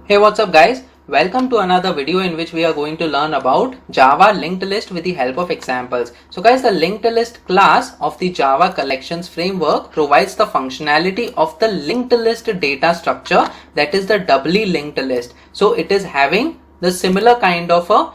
Hey, what's up guys? Welcome to another video in which we are going to learn about Java linked list with the help of examples. So guys, the linked list class of the Java collections framework provides the functionality of the linked list data structure, that is the doubly linked list. So it is having the similar kind of a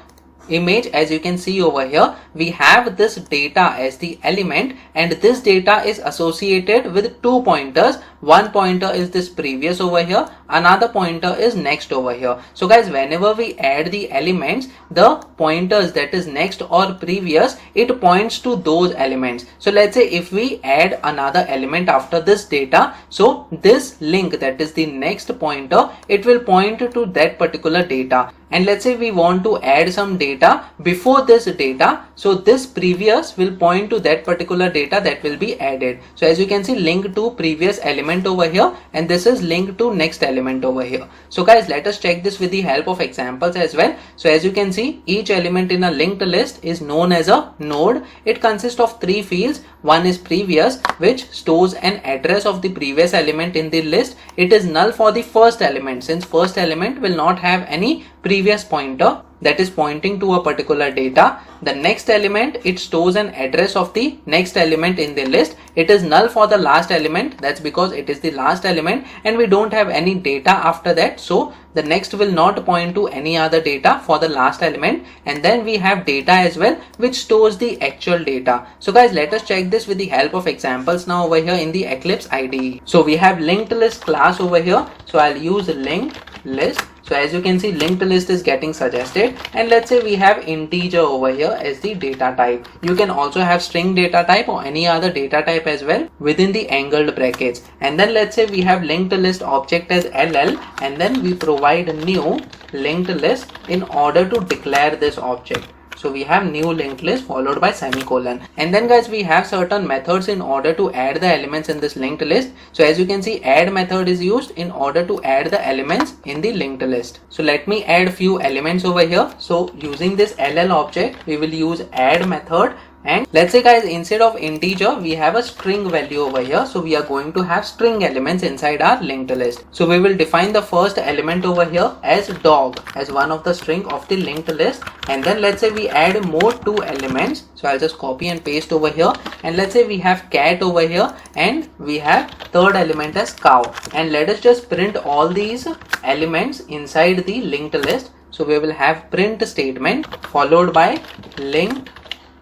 image. As you can see over here, we have this data as the element, and this data is associated with two pointers. One pointer is this previous over here, another pointer is next over here. So guys, whenever we add the elements, the pointers that is next or previous, it points to those elements. So let's say if we add another element after this data, so this link, that is the next pointer, it will point to that particular data. And let's say we want to add some data before this data, so this previous will point to that particular data that will be added. So as you can see, link to previous element over here, and this is link to next element over here. So guys, let us check this with the help of examples as well. So as you can see, each element in a linked list is known as a node. It consists of three fields. One is previous, which stores an address of the previous element in the list. It is null for the first element, since first element will not have any previous pointer that is pointing to a particular data. The next element, it stores an address of the next element in the list. It is null for the last element, that's because it is the last element and we don't have any data after that, so the next will not point to any other data for the last element. And then we have data as well, which stores the actual data. So guys, let us check this with the help of examples now over here in the Eclipse IDE. So we have linked list class over here, so I'll use linked list. So as you can see, linked list is getting suggested, and let's say we have integer over here as the data type. You can also have string data type or any other data type as well within the angled brackets. And then let's say we have linked list object as ll, and then we provide a new linked list in order to declare this object. So we have new linked list followed by semicolon. And then guys, we have certain methods in order to add the elements in this linked list. So as you can see, add method is used in order to add the elements in the linked list. So let me add few elements over here. So using this ll object, we will use add method. And let's say guys, instead of integer, we have a string value over here. So we are going to have string elements inside our linked list. So we will define the first element over here as dog, as one of the string of the linked list. And then let's say we add more two elements. So I'll just copy and paste over here. And let's say we have cat over here, and we have third element as cow. And let us just print all these elements inside the linked list. So we will have print statement followed by linked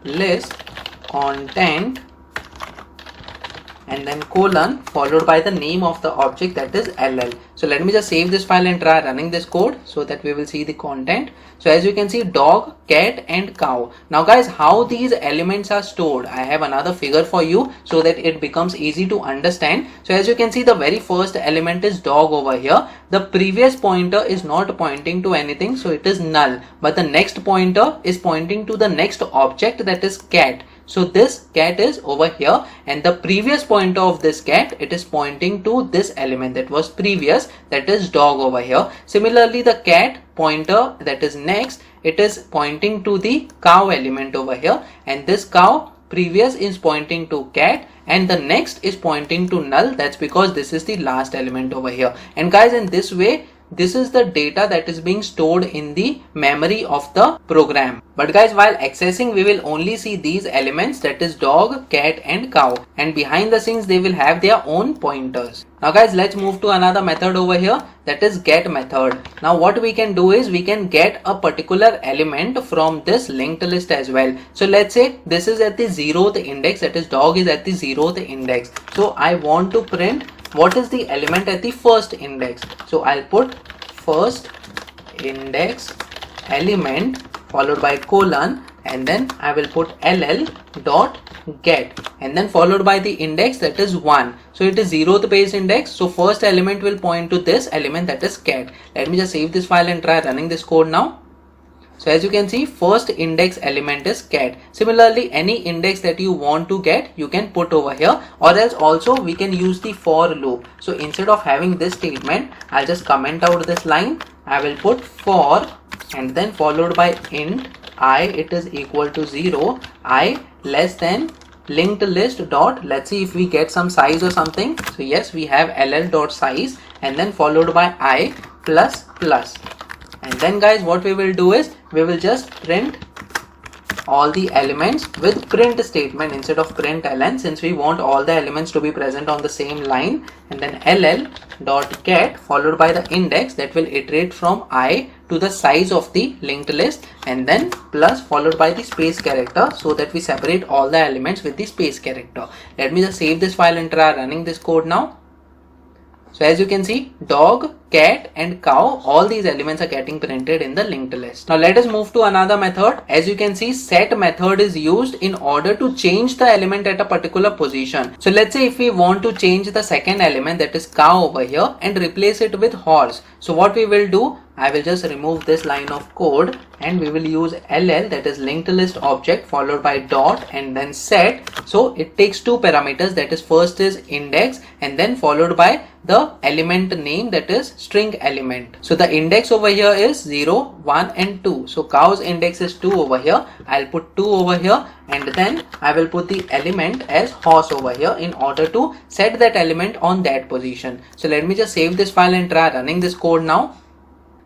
list content, and then colon followed by the name of the object, that is ll. So let me just save this file and try running this code so that we will see the content. So as you can see, dog, cat and cow. Now guys, how these elements are stored, I have another figure for you so that it becomes easy to understand. So as you can see, the very first element is dog over here. The previous pointer is not pointing to anything, so it is null, but the next pointer is pointing to the next object, that is cat. So this cat is over here, and the previous pointer of this cat, it is pointing to this element that was previous, that is dog over here. Similarly, the cat pointer that is next, it is pointing to the cow element over here, and this cow previous is pointing to cat, and the next is pointing to null. That's because this is the last element over here. And guys, in this way, this is the data that is being stored in the memory of the program. But guys, while accessing, we will only see these elements, that is dog, cat and cow, and behind the scenes they will have their own pointers. Now guys, let's move to another method over here, that is get method. Now what we can do is we can get a particular element from this linked list as well. So let's say this is at the 0th index, that is dog is at the 0th index. So I want to print what is the element at the first index. So I'll put first index element followed by colon, and then I will put ll dot get, and then followed by the index, that is 1. So it is 0th base index, so first element will point to this element, that is cat. Let me just save this file and try running this code now. So as you can see, first index element is cat. Similarly, any index that you want to get, you can put over here, or else also we can use the for loop. So instead of having this statement, I'll just comment out this line. I will put for, and then followed by int I, it is equal to 0, I less than linked list dot, let's see if we get some size or something. So yes, we have ll dot size, and then followed by I plus plus. And then guys, what we will do is we will just print all the elements with print statement instead of println, since we want all the elements to be present on the same line. And then ll dot get followed by the index that will iterate from I to the size of the linked list, and then plus followed by the space character, so that we separate all the elements with the space character. Let me just save this file and try running this code now. So as you can see, dog, cat and cow, all these elements are getting printed in the linked list. Now let us move to another method. As you can see, set method is used in order to change the element at a particular position. So let's say if we want to change the second element, that is cow over here, and replace it with horse. So what we will do, I will just remove this line of code and we will use ll, that is linked list object, followed by dot and then set. So it takes two parameters, that is first is index and then followed by the element name, that is string element. So the index over here is 0, 1 and 2. So cow's index is 2 over here. I'll put 2 over here, and then I will put the element as horse over here in order to set that element on that position. So let me just save this file and try running this code now.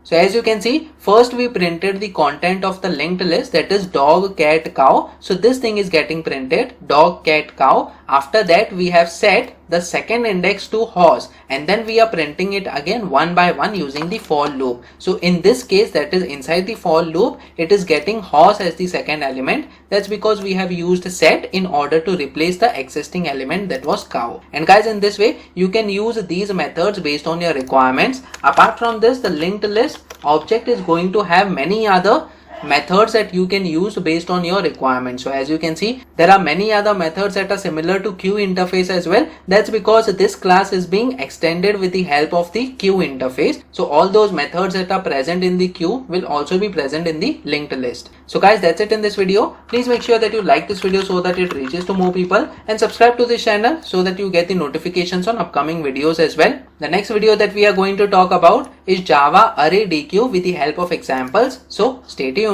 So as you can see, first we printed the content of the linked list, that is dog, cat, cow. So this thing is getting printed, dog, cat, cow. After that we have set the second index to horse, and then we are printing it again one by one using the for loop. So in this case, that is inside the for loop, it is getting horse as the second element. That's because we have used set in order to replace the existing element that was cow. And guys, in this way you can use these methods based on your requirements. Apart from this, the linked list object is going to have many other methods that you can use based on your requirements. So as you can see, there are many other methods that are similar to queue interface as well. That's because this class is being extended with the help of the queue interface. So all those methods that are present in the queue will also be present in the linked list. So guys, that's it in this video. Please make sure that you like this video so that it reaches to more people, and subscribe to this channel so that you get the notifications on upcoming videos as well. The next video that we are going to talk about is Java Array DQ with the help of examples. So stay tuned.